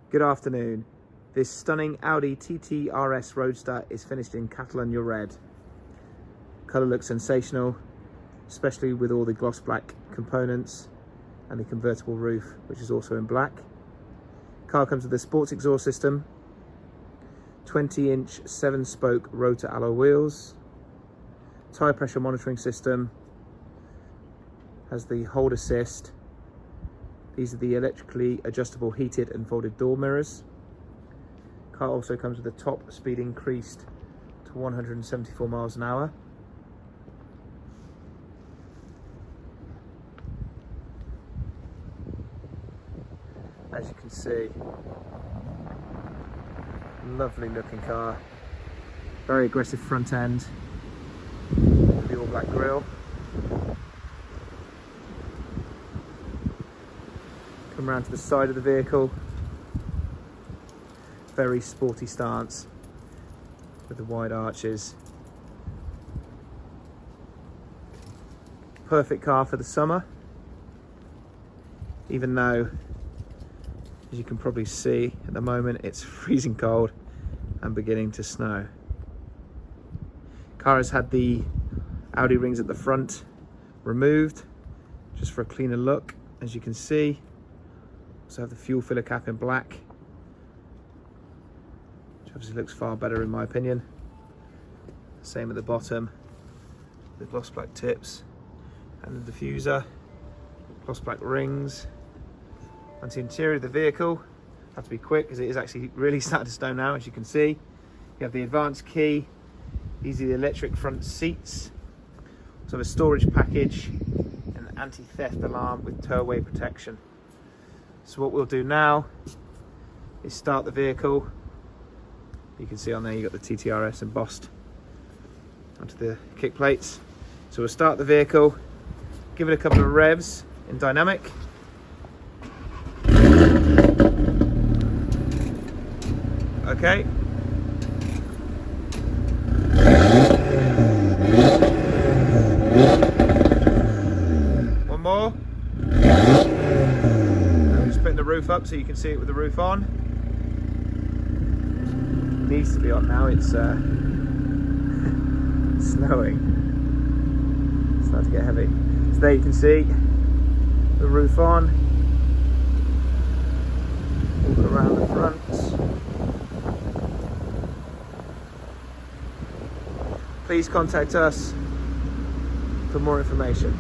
Good afternoon. This stunning Audi TT RS Roadster is finished in Catalunya red. Colour looks sensational, especially with all the gloss black components and the convertible roof, which is also in black. Car comes with a sports exhaust system, 20-inch 7-spoke rotor alloy wheels, tyre pressure monitoring system, has the hold assist. These are the electrically adjustable heated and folded door mirrors. Car also comes with a top speed increased to 174 miles an hour. As you can see, lovely looking car. Very aggressive front end with the all black grille. Come around to the side of the vehicle. Very sporty stance with the wide arches. Perfect car for the summer, even though, as you can probably see at the moment, it's freezing cold and beginning to snow. Car has had the Audi rings at the front removed just for a cleaner look, as you can see. Also have the fuel filler cap in black, which obviously looks far better in my opinion. Same at the bottom, the gloss black tips and the diffuser, gloss black rings. Onto the interior of the vehicle, have to be quick because it is actually really starting to snow now, as you can see. You have the advanced key, these are the electric front seats. Also have a storage package and an anti-theft alarm with tow-away protection. So what we'll do now is start the vehicle. You can see on there you've got the TTRS embossed onto the kick plates. So we'll start the vehicle, give it a couple of revs in dynamic. Okay. One more. Just putting the roof up so you can see it with the roof on. It needs to be on now, it's snowing. It's starting to get heavy. So there you can see the roof on. Walk around the front. Please contact us for more information.